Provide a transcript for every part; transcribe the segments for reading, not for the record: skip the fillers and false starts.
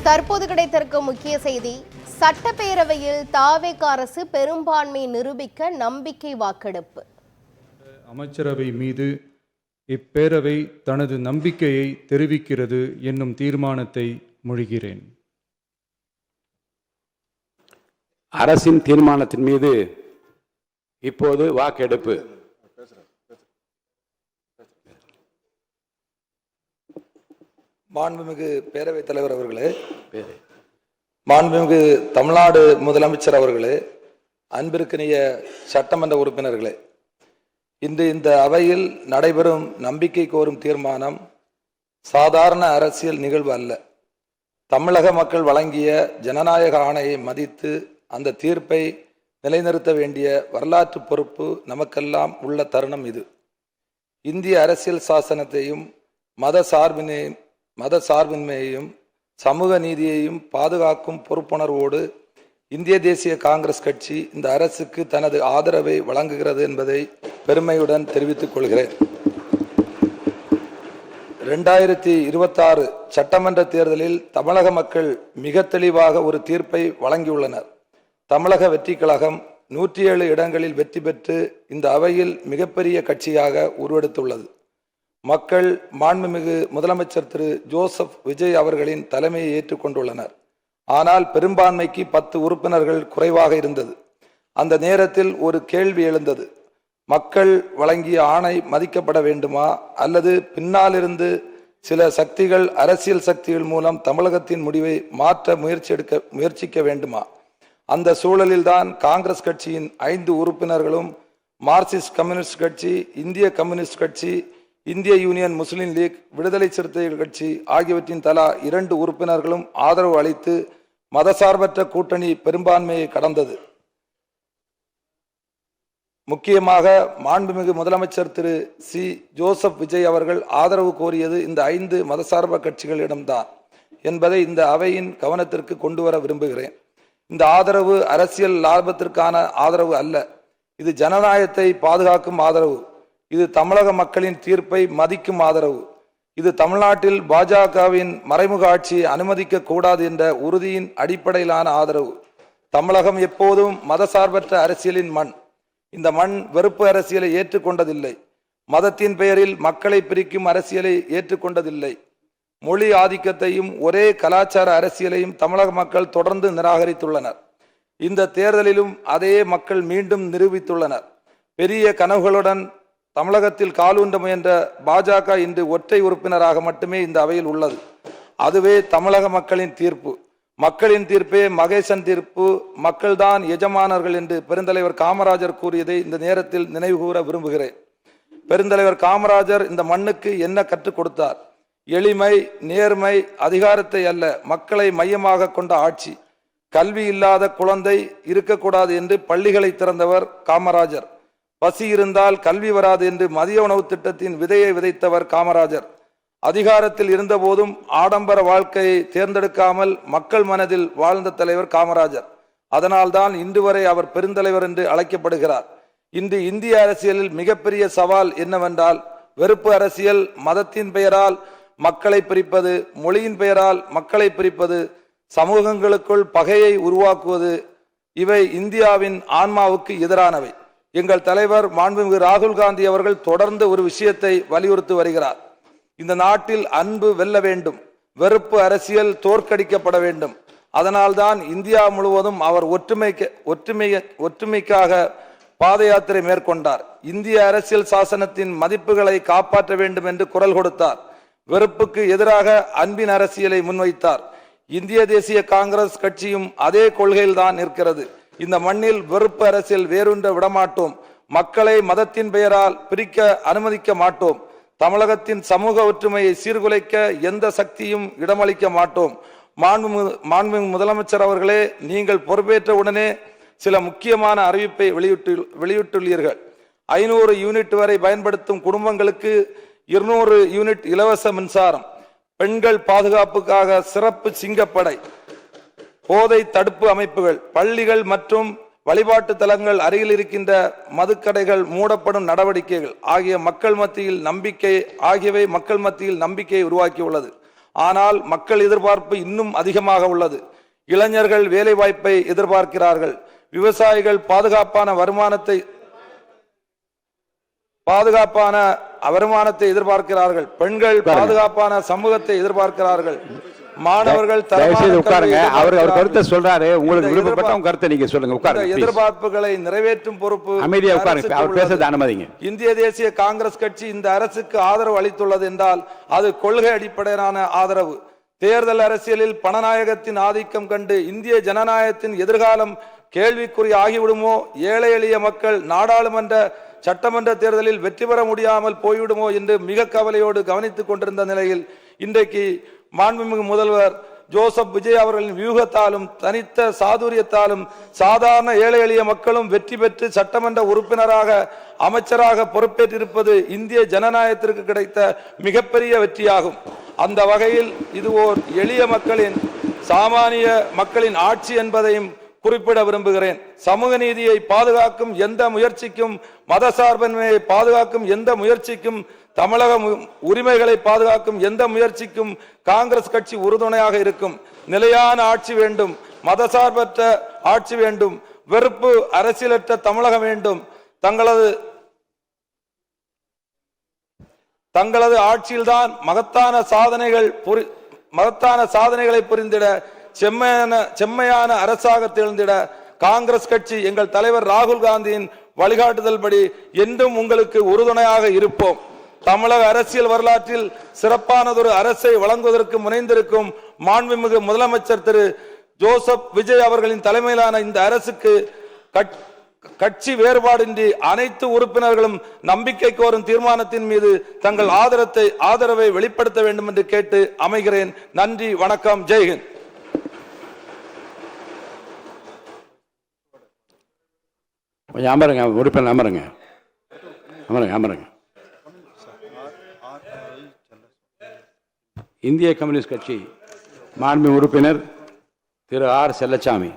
தற்போது கிடைத்திருக்கும் முக்கிய செய்தி, சட்டப்பேரவையில் தாவேக அரசு பெரும்பான்மை நிரூபிக்க நம்பிக்கை வாக்கெடுப்பு. அமைச்சரவை மீது இப்பேரவை தனது நம்பிக்கையை தெரிவிக்கிறது என்னும் தீர்மானத்தை மொழிகிறேன். அரசின் தீர்மானத்தின் மீது இப்போது வாக்கெடுப்பு. மாண்புமிகு பேரவைத் தலைவர் அவர்களே, மாண்புமிகு தமிழ்நாடு முதலமைச்சர் அவர்களே, அன்பிற்கினிய சட்டமன்ற உறுப்பினர்களே, இன்று இந்த அவையில் நடைபெறும் நம்பிக்கை கோரும் தீர்மானம் சாதாரண அரசியல் நிகழ்வு அல்ல. தமிழக மக்கள் வழங்கிய ஜனநாயக ஆணையை மதித்து அந்த தீர்ப்பை நிலைநிறுத்த வேண்டிய வரலாற்று பொறுப்பு நமக்கெல்லாம் உள்ள தருணம் இது. இந்திய அரசியல் சாசனத்தையும் மத சார்பின்மையையும் சமூக நீதியையும் பாதுகாக்கும் பொறுப்புணர்வோடு இந்திய தேசிய காங்கிரஸ் கட்சி இந்த அரசுக்கு தனது ஆதரவை வழங்குகிறது என்பதை பெருமையுடன் தெரிவித்துக் கொள்கிறேன். 2026 சட்டமன்ற தேர்தலில் தமிழக மக்கள் மிக தெளிவாக ஒரு தீர்ப்பை வழங்கியுள்ளனர். தமிழக வெற்றி கழகம் 107 இடங்களில் வெற்றி பெற்று இந்த அவையில் மிகப்பெரிய கட்சியாக உருவெடுத்துள்ளது. மக்கள் மாண்புமிகு முதலமைச்சர் திரு ஜோசப் விஜய் அவர்களின் தலைமையை ஏற்றுக்கொண்டுள்ளனர். ஆனால் பெரும்பான்மைக்கு 10 உறுப்பினர்கள் குறைவாக இருந்தது. அந்த நேரத்தில் ஒரு கேள்வி எழுந்தது. மக்கள் வழங்கிய ஆணை மதிக்கப்பட வேண்டுமா, அல்லது பின்னாலிருந்து சில சக்திகள், அரசியல் சக்திகள் மூலம் தமிழகத்தின் முடிவை மாற்ற முயற்சிக்க வேண்டுமா? அந்த சூழலில்தான் காங்கிரஸ் கட்சியின் 5 உறுப்பினர்களும், மார்க்சிஸ்ட் கம்யூனிஸ்ட் கட்சி, இந்திய கம்யூனிஸ்ட் கட்சி, இந்திய யூனியன் முஸ்லிம் லீக், விடுதலை சிறுத்தைகள் கட்சி ஆகியவற்றின் தலா 2 உறுப்பினர்களும் ஆதரவு அளித்து மதசார்பற்ற கூட்டணி பெரும்பான்மையை கடந்தது. முக்கியமாக மாண்புமிகு முதலமைச்சர் திரு சி ஜோசப் விஜய் அவர்கள் ஆதரவு கோரியது இந்த 5 மதசார்ப கட்சிகளிடம்தான் என்பதை இந்த அவையின் கவனத்திற்கு கொண்டு வர விரும்புகிறேன். இந்த ஆதரவு அரசியல் லாபத்திற்கான ஆதரவு அல்ல. இது ஜனநாயகத்தை பாதுகாக்கும் ஆதரவு. இது தமிழக மக்களின் தீர்ப்பை மதிக்கும் ஆதரவு. இது தமிழ்நாட்டில் பாஜகவின் மறைமுக ஆட்சியை அனுமதிக்க கூடாது என்ற உறுதியின் அடிப்படையிலான ஆதரவு. தமிழகம் எப்போதும் மதசார்பற்ற அரசியலின் மண். இந்த மண் வெறுப்பு அரசியலை ஏற்றுக்கொண்டதில்லை. மதத்தின் பெயரில் மக்களை பிரிக்கும் அரசியலை ஏற்றுக்கொண்டதில்லை. மொழி ஆதிக்கத்தையும் ஒரே கலாச்சார அரசியலையும் தமிழக மக்கள் தொடர்ந்து நிராகரித்துள்ளனர். இந்த தேர்தலிலும் அதே மக்கள் மீண்டும் நிரூபித்துள்ளனர். பெரிய கனவுகளுடன் தமிழகத்தில் காலூன்ற முயன்ற பாஜக இன்று ஒற்றை உறுப்பினராக மட்டுமே இந்த அவையில் உள்ளது. அதுவே தமிழக மக்களின் தீர்ப்பு. மக்களின் தீர்ப்பே மகேசன் தீர்ப்பு. மக்கள்தான் எஜமானர்கள் என்று பெருந்தலைவர் காமராஜர் கூறியதை இந்த நேரத்தில் நினைவுகூர விரும்புகிறேன். பெருந்தலைவர் காமராஜர் இந்த மண்ணுக்கு என்ன கற்றுக் கொடுத்தார்? எளிமை, நேர்மை, அதிகாரத்தை அல்ல, மக்களை மையமாக கொண்ட ஆட்சி. கல்வி இல்லாத குழந்தை இருக்கக்கூடாது என்று பள்ளிகளை திறந்தவர் காமராஜர். பசி இருந்தால் கல்வி வராது என்று மதிய உணவு திட்டத்தின் விதையை விதைத்தவர் காமராஜர். அதிகாரத்தில் இருந்தபோதும் ஆடம்பர வாழ்க்கையை தேர்ந்தெடுக்காமல் மக்கள் மனதில் வாழ்ந்த தலைவர் காமராஜர். அதனால்தான் இன்று வரை அவர் பெருந்தலைவர் என்று அழைக்கப்படுகிறார். இன்று இந்திய அரசியலில் மிகப்பெரிய சவால் என்னவென்றால் வெறுப்பு அரசியல். மதத்தின் பெயரால் மக்களை பிரிப்பது, மொழியின் பெயரால் மக்களை பிரிப்பது, சமூகங்களுக்குள் பகையை உருவாக்குவது, இவை இந்தியாவின் ஆன்மாவுக்கு எதிரானவை. எங்கள் தலைவர் மாண்புமிகு ராகுல் காந்தி அவர்கள் தொடர்ந்து ஒரு விஷயத்தை வலியுறுத்தி வருகிறார். இந்த நாட்டில் அன்பு வெல்ல வேண்டும், வெறுப்பு அரசியல் தோற்கடிக்கப்பட வேண்டும். அதனால்தான் இந்தியா முழுவதும் அவர் ஒற்றுமைக்காக பாத யாத்திரை மேற்கொண்டார். இந்திய அரசியல் சாசனத்தின் மதிப்புகளை காப்பாற்ற வேண்டும் என்று குரல் கொடுத்தார். வெறுப்புக்கு எதிராக அன்பின் அரசியலை முன்வைத்தார். இந்திய தேசிய காங்கிரஸ் கட்சியும் அதே கொள்கையில் தான் நிற்கிறது. இந்த மண்ணில் வெறுப்பு அரசியல் வேரூன்ற விடமாட்டோம். மக்களை மதத்தின் பெயரால் பிரிக்க அனுமதிக்க மாட்டோம். தமிழகத்தின் சமூக ஒற்றுமையை சீர்குலைக்க எந்த சக்தியும் இடமளிக்க மாட்டோம். மாண்புமிகு முதலமைச்சர் அவர்களே, நீங்கள் பொறுப்பேற்ற உடனே சில முக்கியமான அறிவிப்பை வெளியிட்டுள்ளீர்கள். 500 யூனிட் வரை பயன்படுத்தும் குடும்பங்களுக்கு 200 யூனிட் இலவச மின்சாரம், பெண்கள் பாதுகாப்புக்காக சிறப்பு சிங்கப்படை, போதை தடுப்பு அமைப்புகள், பள்ளிகள் மற்றும் வழிபாட்டு தலங்கள் அருகில் இருக்கின்ற மதுக்கடைகள் மூடப்படும் நடவடிக்கைகள் ஆகியவை மக்கள் மத்தியில் நம்பிக்கையை உருவாக்கியுள்ளது. ஆனால் மக்கள் எதிர்பார்ப்பு இன்னும் அதிகமாக உள்ளது. இளைஞர்கள் வேலை வாய்ப்பை எதிர்பார்க்கிறார்கள். விவசாயிகள் பாதுகாப்பான வருமானத்தை எதிர்பார்க்கிறார்கள். பெண்கள் பாதுகாப்பான சமூகத்தை எதிர்பார்க்கிறார்கள். மாணவர்கள் அவர் கருத்தை சொல்றாரு. உங்களுக்கு விருப்பப்பட்ட உங்க கருத்தை நீங்க சொல்லுங்க. உட்காருங்க. எதிர்பார்ப்புகளை நிறைவேற்றும் பொறுப்பு அமைதியா உட்காருங்க. அவர் பேச அனுமதிங்க. இந்திய தேசிய காங்கிரஸ் கட்சி இந்த அரசுக்கு ஆதரவு அளித்துள்ளது என்றால் அது கொள்கை அடிப்படையிலான ஆதரவு. தேர்தல் அரசியலில் பணநாயகத்தின் ஆதிக்கம் கண்டு இந்திய ஜனநாயகத்தின் எதிர்காலம் கேள்விக்குறி ஆகிவிடுமோ, ஏழை எளிய மக்கள் நாடாளுமன்ற சட்டமன்ற தேர்தலில் வெற்றி பெற முடியாமல் போய்விடுமோ என்று மிக கவலையோடு கவனித்துக் கொண்டிருந்த நிலையில் இன்றைக்கு மாண்புமிகு முதல்வர் ஜோசப் விஜய் அவர்களின் வியூகத்தாலும் தனித்த சாதுரியத்தாலும் சாதாரண ஏழை எளிய மக்களும் வெற்றி பெற்று சட்டமன்ற உறுப்பினராக அமைச்சராக பொறுப்பேற்றிருப்பது இந்திய ஜனநாயகத்திற்கு கிடைத்த மிகப்பெரிய வெற்றியாகும். அந்த வகையில் இது ஓர் எளிய மக்களின் சாமானிய மக்களின் ஆட்சி என்பதையும் குறிப்பிட விரும்புகிறேன். சமூக நீதியை பாதுகாக்கும் எந்த முயற்சிக்கும், மதசார்பின்மையை பாதுகாக்கும் எந்த முயற்சிக்கும், தமிழக உரிமைகளை பாதுகாக்கும் எந்த முயற்சிக்கும் காங்கிரஸ் கட்சி உறுதுணையாக இருக்கும். நிலையான ஆட்சி வேண்டும், மதசார்பற்ற ஆட்சி வேண்டும், வெறுப்பு அரசியலற்ற தமிழகம் வேண்டும். தங்களது ஆட்சியில்தான் மகத்தான சாதனைகளை புரிந்திட செம்மையான அரசாக திகழ்ந்திட காங்கிரஸ் கட்சி எங்கள் தலைவர் ராகுல் காந்தியின் வழிகாட்டுதல் படி என்றும் உங்களுக்கு உறுதுணையாக இருப்போம். தமிழக அரசியல் வரலாற்றில் சிறப்பானதொரு அரசை வழங்குவதற்கு முனைந்திருக்கும் மாண்புமிகு முதலமைச்சர் திரு ஜோசப் விஜய் அவர்களின் தலைமையிலான இந்த அரசுக்கு கட்சி வேறுபாடின்றி அனைத்து உறுப்பினர்களும் நம்பிக்கை கோரும் தீர்மானத்தின் மீது தங்கள் ஆதரவை வெளிப்படுத்த வேண்டும் என்று கேட்டு அமைகிறேன். நன்றி, வணக்கம், ஜெய்ஹிந்த். அமருங்க, உறுப்பினர் அமருங்க. இந்திய கம்யூனிஸ்ட் கட்சி மாண்புமிகு உறுப்பினர் திரு ஆர் செல்லசாமி.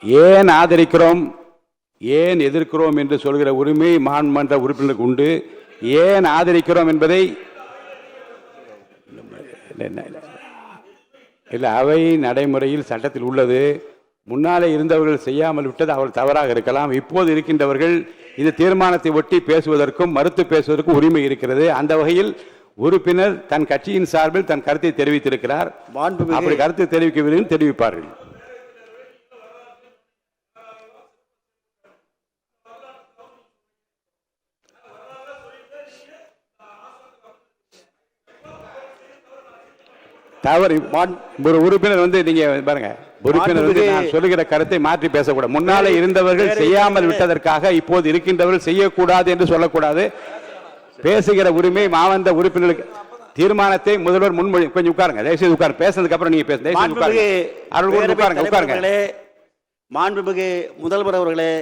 ஏன் ஆதரிக்கிறோம், ஏன் எதிர்க்கிறோம் என்று சொல்கிற உரிமை மாண்புமன்ற உறுப்பினருக்கு உண்டு. ஏன் ஆதரிக்கிறோம் என்பதை அவை நடைமுறையில் சட்டத்தில் உள்ளது. முன்னாலே இருந்தவர்கள் செய்யாமல் விட்டது அவர்கள் தவறாக இருக்கலாம். இப்போது இருக்கின்றவர்கள் இந்த தீர்மானத்தை ஒட்டி பேசுவதற்கும் மறுத்து பேசுவதற்கும் உரிமை இருக்கிறது. அந்த வகையில் உறுப்பினர் தன் கட்சியின் சார்பில் தன் கருத்தை தெரிவித்திருக்கிறார். அப்படி கருத்தை தெரிவிக்க விரும்பும் தெரிவிப்பார்கள். தவறு ஒரு உறுப்பினர் நீங்க பாருங்க, உறுப்பினர் நான் சொல்லுகிற கருத்தை மாற்றி பேசக்கூடாது. முன்னாலே இருந்தவர்கள் செய்யாமல் விட்டதற்காக இப்போது இருக்கின்றவர்கள் செய்யக்கூடாது என்று சொல்லக்கூடாது. பேசுகிற உரிமை மாவட்ட உறுப்பினர்களுக்கு. தீர்மானத்தை முதல்வர் முன்மொழி. கொஞ்சம் உட்காருங்க, தயவுசெய்து உட்காருங்க. பேசுறதுக்கு அப்புறம் நீங்க பேசுங்க. மாண்புமிகு முதல்வர் அவர்களே,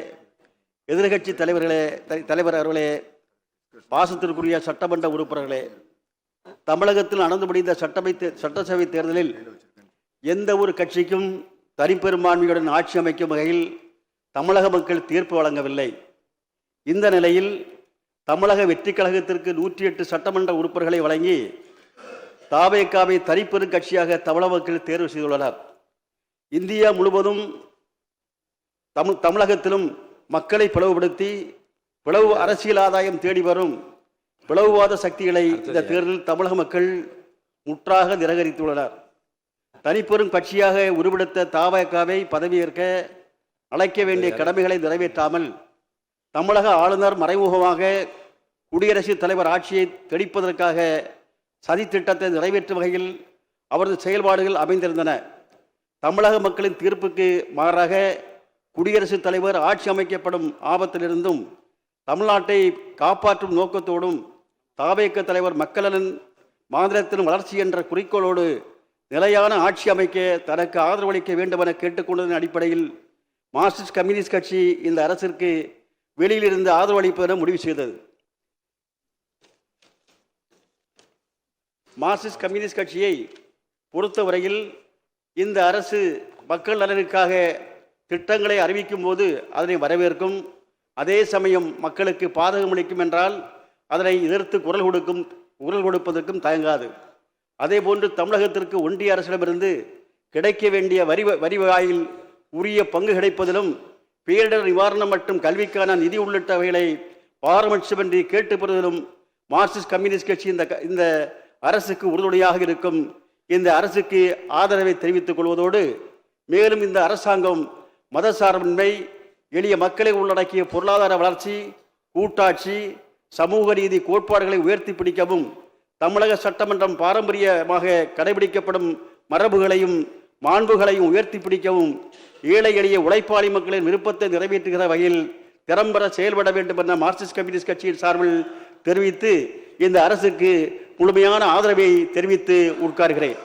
எதிர்கட்சி தலைவர் அவர்களே, பாசத்திற்குரிய சட்டமன்ற உறுப்பினர்களே, தமிழகத்தில் நடந்து முடிந்த சட்டசபை தேர்தலில் எந்த ஒரு கட்சிக்கும் தனிப்பெரும்பான்மையுடன் ஆட்சி அமைக்கும் வகையில் தமிழக மக்கள் தீர்ப்பு வழங்கவில்லை. இந்த நிலையில் தமிழக வெற்றி கழகத்திற்கு 108 சட்டமன்ற உறுப்பினர்களை வழங்கி தாவேகாவை தனிப்பெரும் கட்சியாக தமிழக மக்கள் தேர்வு செய்துள்ளனர். இந்தியா முழுவதும் தமிழகத்திலும் மக்களை பிளவுபடுத்தி பிளவு அரசியல் ஆதாயம் தேடி வரும் பிளவுவாத சக்திகளை இந்த தேர்தலில் தமிழக மக்கள் முற்றாக நிராகரித்துள்ளனர். தனிப்பெரும் கட்சியாக உருவெடுத்த தாவேகாவை பதவியேற்க அழைக்க வேண்டிய கடமைகளை நிறைவேற்றாமல் தமிழக ஆளுநர் மறைமுகமாக குடியரசுத் தலைவர் ஆட்சியை தெளிப்பதற்காக சதித்திட்டத்தை நிறைவேற்றும் வகையில் அவரது செயல்பாடுகள் அமைந்திருந்தன. தமிழக மக்களின் தீர்ப்புக்கு மாறாக குடியரசுத் தலைவர் ஆட்சி அமைக்கப்படும் ஆபத்திலிருந்தும் தமிழ்நாட்டை காப்பாற்றும் நோக்கத்தோடும் தாவேக தலைவர் மக்களின் மாநிலத்தின் வளர்ச்சி என்ற குறிக்கோளோடு நிலையான ஆட்சி அமைக்க தனக்கு ஆதரவளிக்க வேண்டும் என கேட்டுக்கொண்டதன் அடிப்படையில் மார்க்சிஸ்ட் கம்யூனிஸ்ட் கட்சி இந்த அரசிற்கு வெளியிலிருந்து ஆதரவளிப்பதென முடிவு செய்தது. மார்க்சிஸ்ட் கம்யூனிஸ்ட் கட்சியை பொறுத்தவரையில் இந்த அரசு மக்கள் நலனுக்காக திட்டங்களை அறிவிக்கும் போது அதனை வரவேற்கும். அதே சமயம் மக்களுக்கு பாதகமளிக்கும் என்றால் அதனை எதிர்த்து குரல் கொடுப்பதற்கும் தயங்காது. அதே போன்று தமிழகத்திற்கு ஒன்றிய அரசிடமிருந்து கிடைக்க வேண்டிய வரி வாயில் உரிய பங்கு கிடைப்பதிலும் பேரிடர் நிவாரணம் மற்றும் கல்விக்கான நிதி உள்ளிட்டவைகளை பாரபட்சமின்றி கேட்டு பெறுவதிலும் மார்க்சிஸ்ட் கம்யூனிஸ்ட் கட்சி இந்த அரசுக்கு உறுதுணையாக இருக்கும். இந்த அரசுக்கு ஆதரவை தெரிவித்துக் கொள்வதோடு மேலும் இந்த அரசாங்கம் மதசார்பின்மை, எளிய மக்களை உள்ளடக்கிய பொருளாதார வளர்ச்சி, கூட்டாட்சி, சமூக நீதி கோட்பாடுகளை உயர்த்தி பிடிக்கவும் தமிழக சட்டமன்றம் பாரம்பரியமாக கடைபிடிக்கப்படும் மரபுகளையும் மாண்புகளையும் உயர்த்தி பிடிக்கவும் ஏழை எளிய உழைப்பாளி மக்களின் விருப்பத்தை நிறைவேற்றுகிற வகையில் திறம்பட செயல்பட வேண்டும் என மார்க்சிஸ்ட் கம்யூனிஸ்ட் கட்சியின் சார்பில் தெரிவித்து இந்த அரசுக்கு முழுமையான ஆதரவை தெரிவித்து உட்கார்கிறேன்.